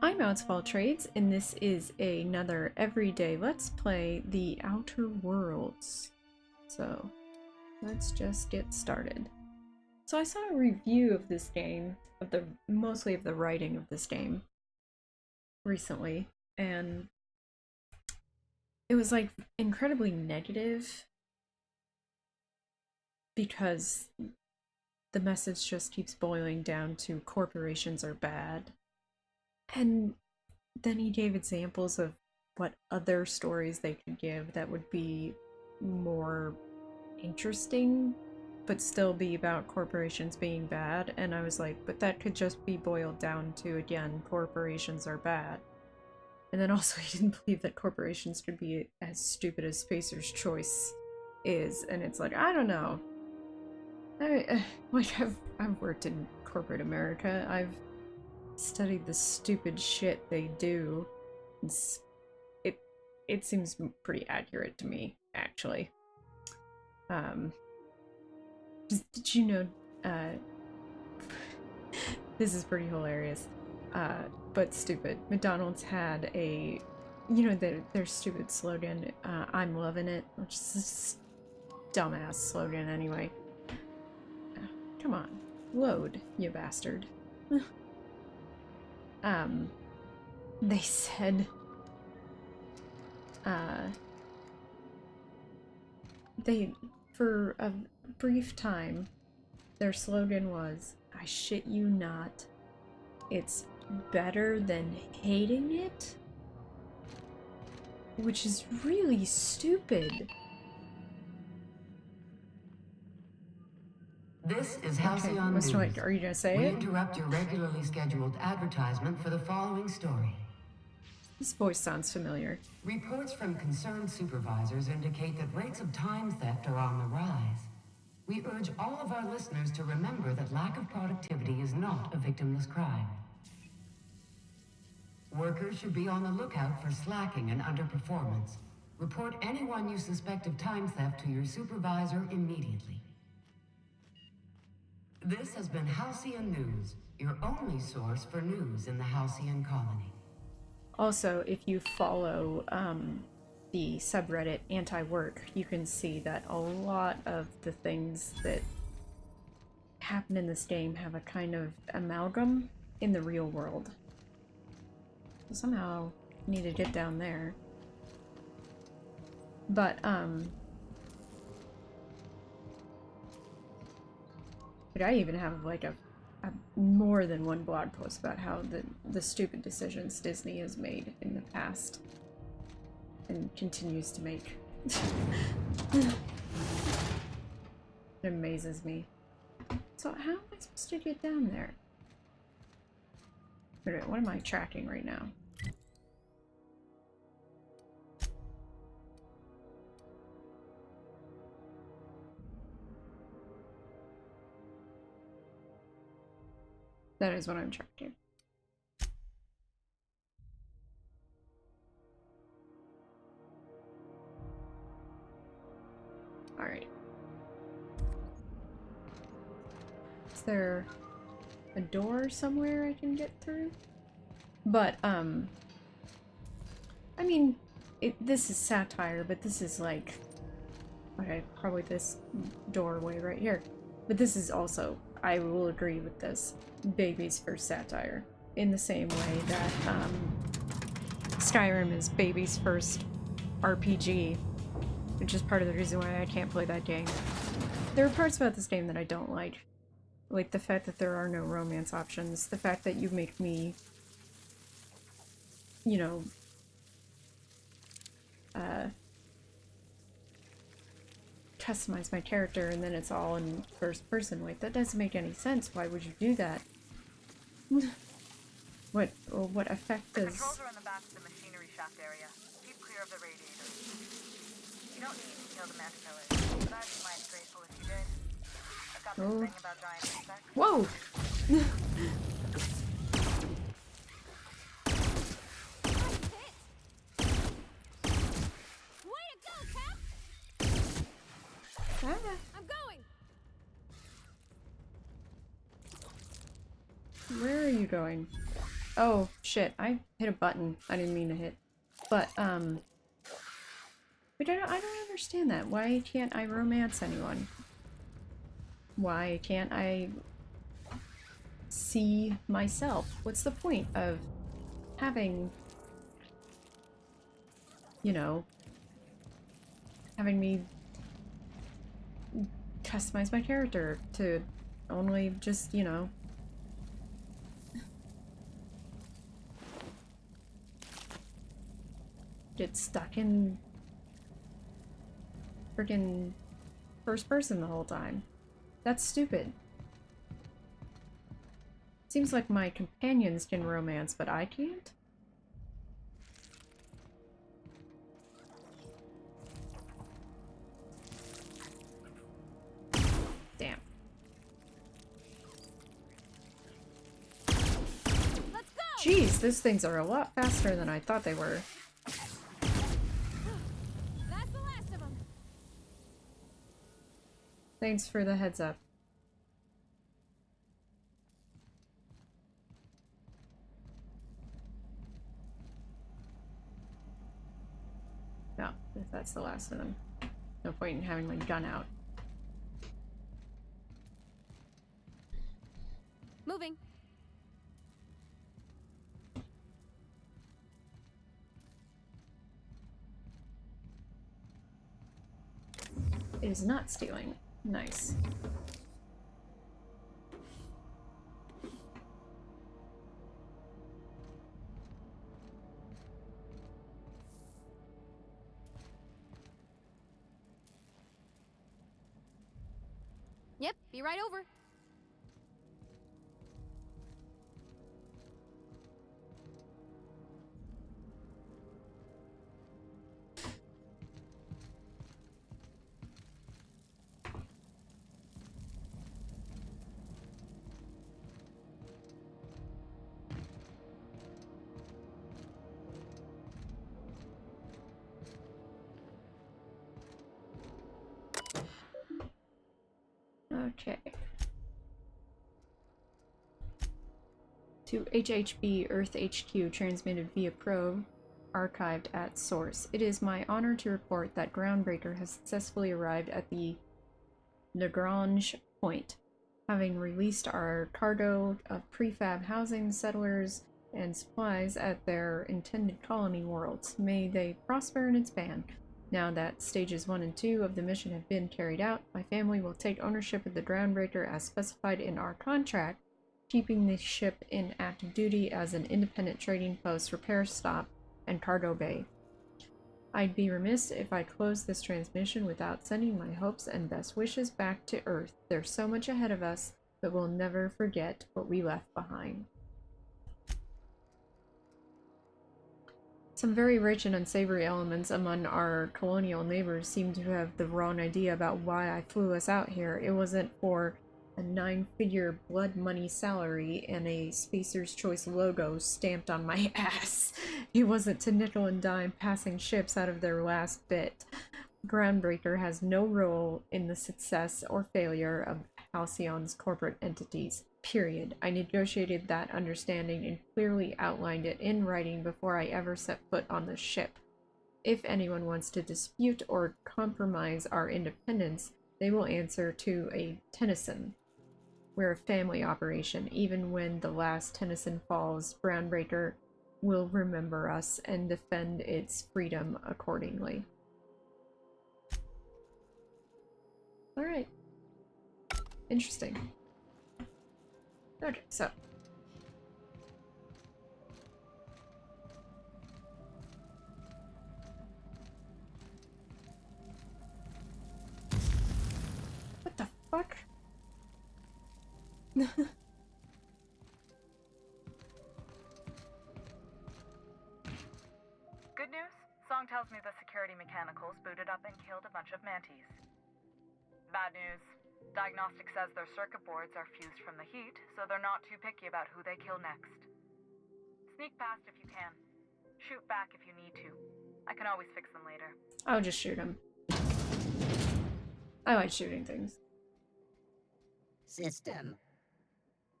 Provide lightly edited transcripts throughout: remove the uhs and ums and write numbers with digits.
I'm Out of All Trades, and this is another everyday Let's Play The Outer Worlds. So, let's just get started. So I saw a review of this game, mostly of the writing of this game, recently, and it was like incredibly negative because the message just keeps boiling down to corporations are bad. And then he gave examples of what other stories they could give that would be more interesting, but still be about corporations being bad. And I was like, but that could just be boiled down to, again, corporations are bad. And then also he didn't believe that corporations could be as stupid as Spacer's Choice is. And it's like, I don't know. I've worked in corporate America. I've studied the stupid shit they do. It seems pretty accurate to me, actually. Did you know, this is pretty hilarious, but stupid. McDonald's had a, their stupid slogan, I'm loving it, which is a dumbass slogan anyway. Come on, load, you bastard. They said, for a brief time, their slogan was, I shit you not, it's better than hating it? Which is really stupid. This is Halcyon News. Are you gonna say we it? Interrupt your regularly scheduled advertisement for the following story. This voice sounds familiar. Reports from concerned supervisors indicate that rates of time theft are on the rise. We urge all of our listeners to remember that lack of productivity is not a victimless crime. Workers should be on the lookout for slacking and underperformance. Report anyone you suspect of time theft to your supervisor immediately. This has been Halcyon News, your only source for news in the Halcyon colony. Also, if you follow the subreddit anti-work, you can see that a lot of the things that happen in this game have a kind of amalgam in the real world. So somehow I need to get down there. But I even have like a more than one blog post about how the stupid decisions Disney has made in the past and continues to make. It amazes me. So how am I supposed to get down there? Wait, what am I tracking right now? That is what I'm tracking. Alright. Is there a door somewhere I can get through? But, I mean, this is satire, but this is like... Okay, probably this doorway right here. But this is also, I will agree with this, baby's first satire. In the same way that Skyrim is baby's first RPG, which is part of the reason why I can't play that game. There are parts about this game that I don't like. Like the fact that there are no romance options, the fact that you make me, you know, customize my character and then it's all in first person. Wait, that doesn't make any sense. Why would you do that? What effect does... The controls are in the back of the machinery shaft area. Keep clear of the radiators. You don't need to kill the manticore, but I'd be mighty grateful if you did. I've got this thing about giant insects. Whoa! Way to go, Cap! I'm going! Where are you going? Oh, shit. I hit a button. I didn't mean to hit. But, But I don't understand that. Why can't I romance anyone? Why can't I see myself? What's the point of having, you know, having me customize my character to only just, you know, get stuck in freaking first person the whole time? That's stupid. Seems like my companions can romance, but I can't? Damn. Let's go! Jeez, those things are a lot faster than I thought they were. That's the last of them. Thanks for the heads up. No, if that's the last of them. No point in having my gun out. Moving. It is not stealing. Nice. Yep, be right over. Okay. To HHB Earth HQ, transmitted via probe, archived at source. It is my honor to report that Groundbreaker has successfully arrived at the Lagrange point, having released our cargo of prefab housing, settlers, and supplies at their intended colony worlds. May they prosper in its ban. Now that stages 1 and 2 of the mission have been carried out, my family will take ownership of the Groundbreaker as specified in our contract, keeping the ship in active duty as an independent trading post, repair stop, and cargo bay. I'd be remiss if I closed this transmission without sending my hopes and best wishes back to Earth. There's so much ahead of us, but we'll never forget what we left behind. Some very rich and unsavory elements among our colonial neighbors seem to have the wrong idea about why I flew us out here. It wasn't for a 9-figure blood money salary and a Spacer's Choice logo stamped on my ass. It wasn't to nickel and dime passing ships out of their last bit. Groundbreaker has no role in the success or failure of Halcyon's corporate entities. Period. I negotiated that understanding and clearly outlined it in writing before I ever set foot on the ship. If anyone wants to dispute or compromise our independence, they will answer to a Tennyson. We're a family operation. Even when the last Tennyson falls, Groundbreaker will remember us and defend its freedom accordingly. Alright. Interesting. Okay, so. What the fuck? Good news? Song tells me the security mechanicals booted up and killed a bunch of mantis. Bad news. Diagnostic says their circuit boards are fused from the heat, so they're not too picky about who they kill next. Sneak past if you can. Shoot back if you need to. I can always fix them later. I'll just shoot him. I like shooting things. System.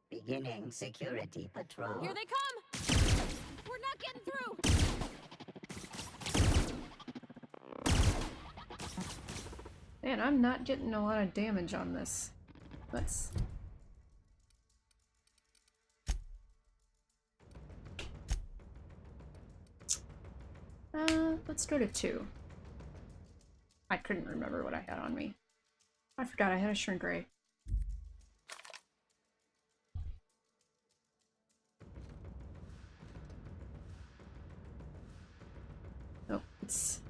Beginning security patrol. Here they come! Man, I'm not getting a lot of damage on this. Let's... let's go to 2. I couldn't remember what I had on me. I forgot I had a shrink ray. Oh, it's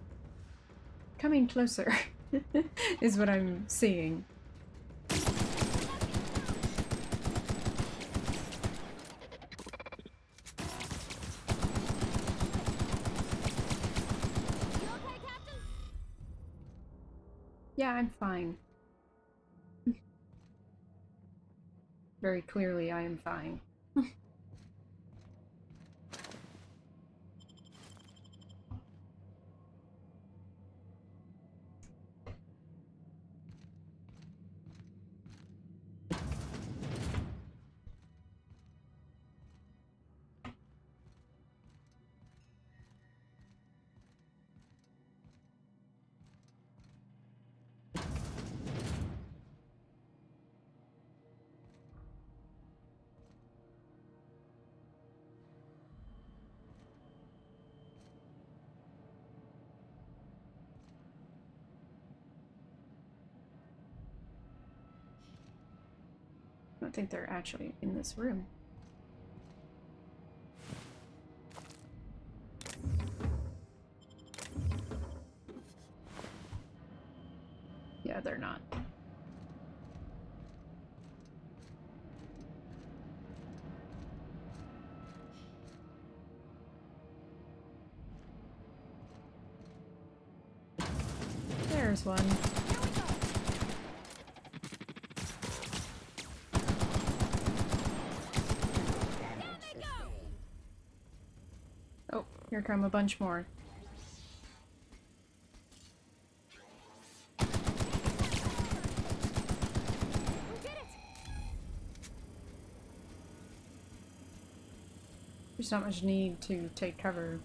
coming closer, is what I'm seeing. Yeah, I'm fine. Very clearly, I am fine. I don't think they're actually in this room. Yeah, they're not. There's one. Oh, here come a bunch more. There's not much need to take cover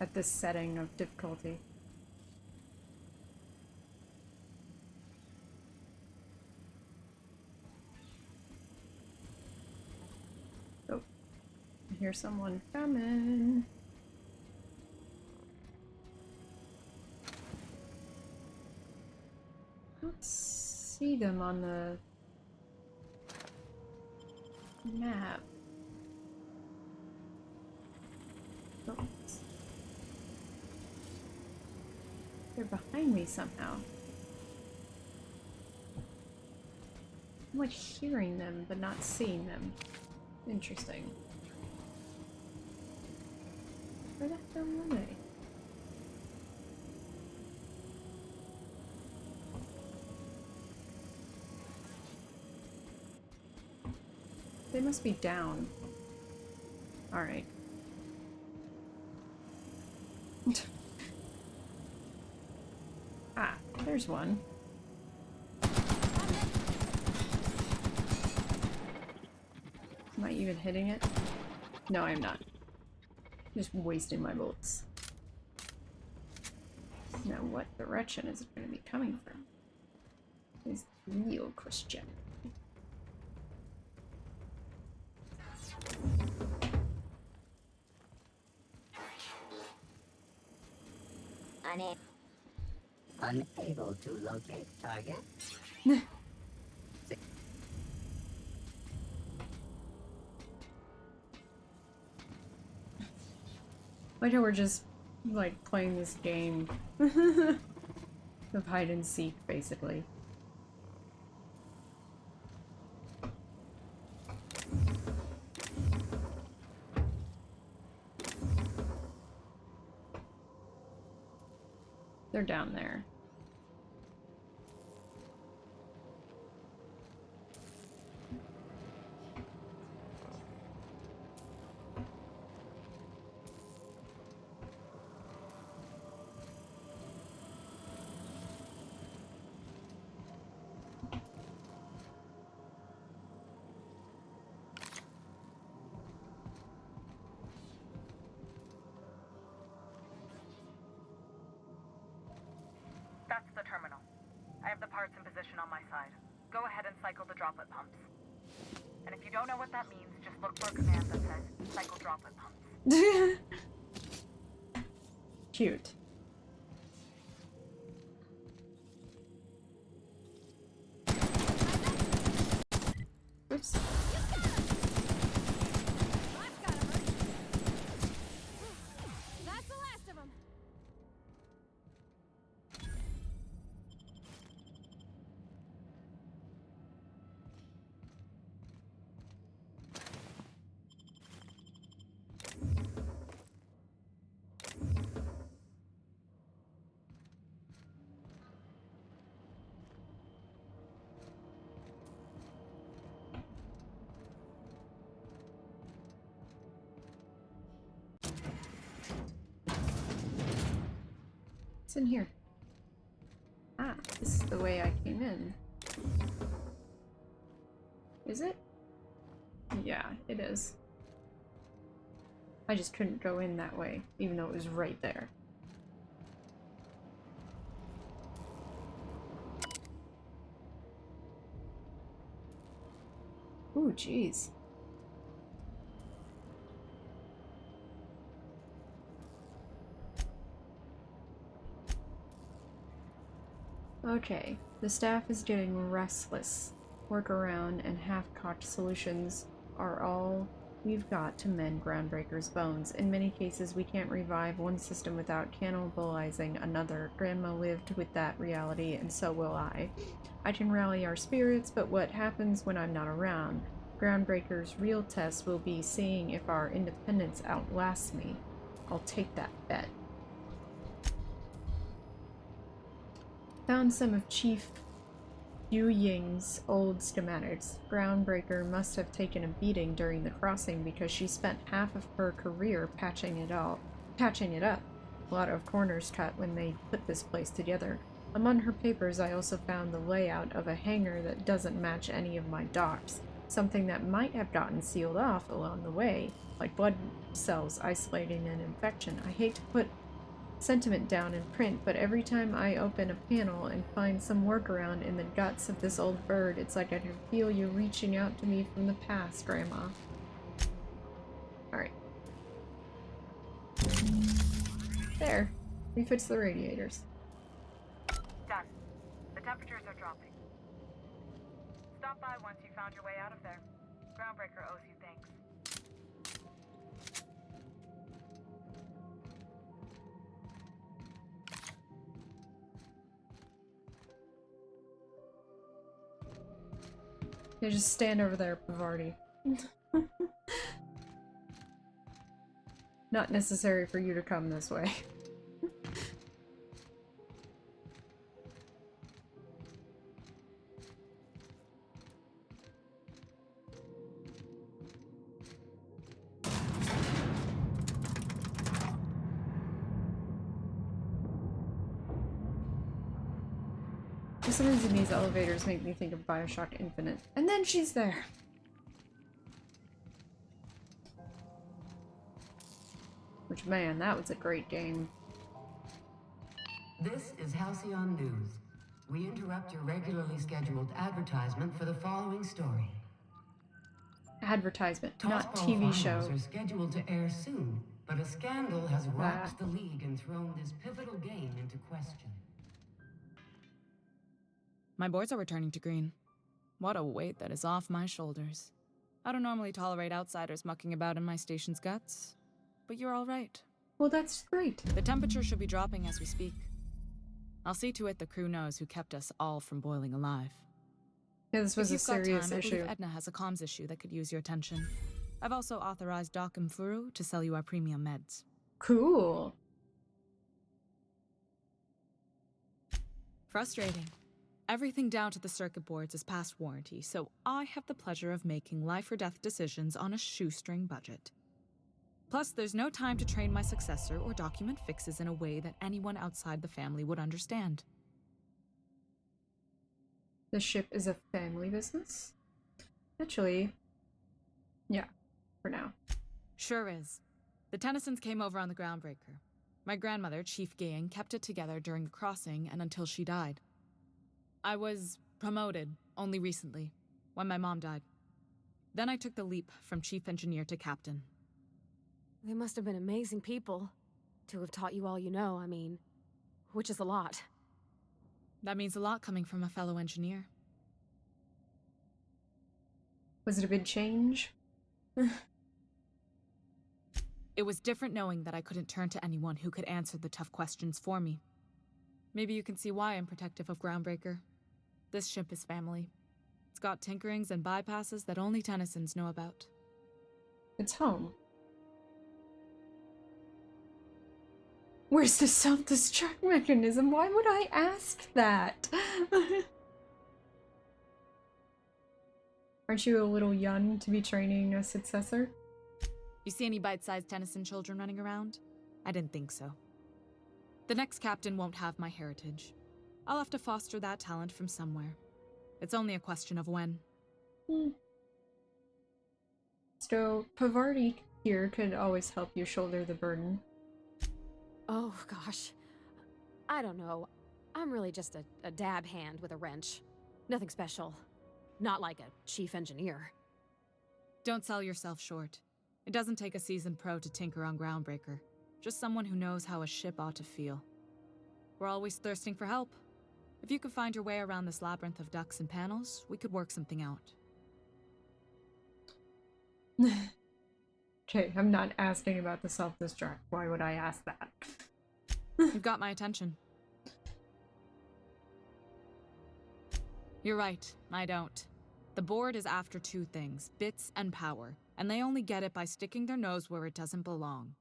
at this setting of difficulty. Oh, I hear someone coming. I don't see them on the map. Oh, they're behind me somehow. I'm like hearing them, but not seeing them. Interesting. Where the hell were they? They must be down. Alright. Ah, there's one. Am I even hitting it? No, I'm not. Just wasting my bullets. Now, what direction is it going to be coming from? Is the real question. Unable to locate target. Like how we're just, like, playing this game of hide and seek, basically. They're down there. That's the terminal. parts in position on my side. Go ahead and cycle the droplet pumps. And if you don't know what that means, just look for a command that says cycle droplet pumps. Cute. Oops. That's the last of them. What's in here? Ah, this is the way I came in. Is it? Yeah, it is. I just couldn't go in that way, even though it was right there. Ooh, jeez. Okay, the staff is getting restless. Workaround and half-cocked solutions are all we've got to mend Groundbreaker's bones. In many cases, we can't revive one system without cannibalizing another. Grandma lived with that reality, and so will I. I can rally our spirits, but what happens when I'm not around? Groundbreaker's real test will be seeing if our independence outlasts me. I'll take that bet. Found some of Chief Yu Ying's old schematics. Groundbreaker must have taken a beating during the crossing because she spent half of her career patching it up. A lot of corners cut when they put this place together. Among her papers, I also found the layout of a hangar that doesn't match any of my docks. Something that might have gotten sealed off along the way, like blood cells isolating an infection. I hate to put sentiment down in print, but every time I open a panel and find some workaround in the guts of this old bird, it's like I can feel you reaching out to me from the past, Grandma. Alright. There. Refits the radiators. Done. The temperatures are dropping. Stop by once you found your way out of there. Groundbreaker owes you thanks. Yeah, just stand over there, Pavardi. Not necessary for you to come this way. For some reason, these elevators make me think of Bioshock Infinite. And then she's there! Which, man, that was a great game. This is Halcyon News. We interrupt your regularly scheduled advertisement for the following story. Advertisement, not Tossball TV Finals show. are scheduled to air soon, but a scandal has rocked the league and thrown this pivotal game into question. My boards are returning to green. What a weight that is off my shoulders. I don't normally tolerate outsiders mucking about in my station's guts, but you're all right. Well, that's great. The temperature should be dropping as we speak. I'll see to it the crew knows who kept us all from boiling alive. Yeah, this was If a you've got serious time, I issue. believe Edna has a comms issue that could use your attention. I've also authorized Doc and Furu to sell you our premium meds. Cool. Frustrating. Everything down to the circuit boards is past warranty, so I have the pleasure of making life or death decisions on a shoestring budget. Plus, there's no time to train my successor or document fixes in a way that anyone outside the family would understand. The ship is a family business? Actually, yeah, for now. Sure is. The Tennysons came over on the Groundbreaker. My grandmother, Chief Gayan, kept it together during the crossing and until she died. I was promoted only recently, when my mom died. Then I took the leap from chief engineer to captain. They must have been amazing people to have taught you all you know, I mean, which is a lot. That means a lot coming from a fellow engineer. Was it a big change? It was different knowing that I couldn't turn to anyone who could answer the tough questions for me. Maybe you can see why I'm protective of Groundbreaker. This ship is family. It's got tinkerings and bypasses that only Tennysons know about. It's home. Where's the self-destruct mechanism? Why would I ask that? Aren't you a little young to be training a successor? You see any bite-sized Tennyson children running around? I didn't think so. The next captain won't have my heritage. I'll have to foster that talent from somewhere. It's only a question of when. So, Pavarti here could always help you shoulder the burden. Oh, gosh. I don't know. I'm really just a dab hand with a wrench. Nothing special. Not like a chief engineer. Don't sell yourself short. It doesn't take a seasoned pro to tinker on Groundbreaker. Just someone who knows how a ship ought to feel. We're always thirsting for help. If you could find your way around this labyrinth of ducts and panels, we could work something out. Okay, I'm not asking about the self-destruct. Why would I ask that? You've got my attention. You're right, I don't. The board is after two things, bits and power, and they only get it by sticking their nose where it doesn't belong.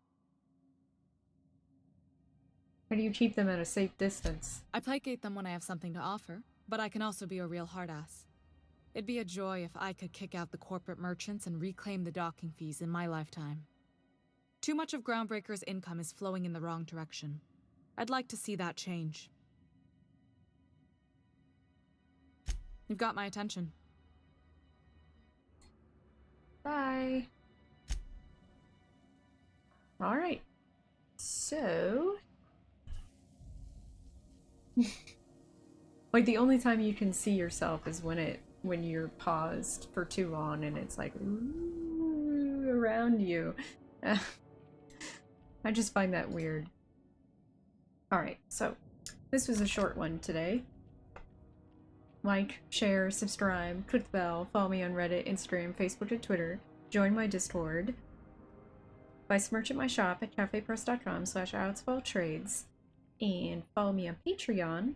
How do you keep them at a safe distance? I placate them when I have something to offer, but I can also be a real hard-ass. It'd be a joy if I could kick out the corporate merchants and reclaim the docking fees in my lifetime. Too much of Groundbreaker's income is flowing in the wrong direction. I'd like to see that change. You've got my attention. Bye. Alright. So... like, the only time you can see yourself is when you're paused for too long and it's like, ooh, around you. I just find that weird. Alright, so this was a short one today. Like, share, subscribe, click the bell, follow me on Reddit, Instagram, Facebook, and Twitter. Join my Discord. Buy some merch at my shop at cafepress.com/outspoiltrades. And follow me on Patreon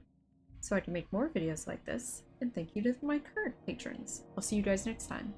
so I can make more videos like this. And thank you to my current patrons. I'll see you guys next time.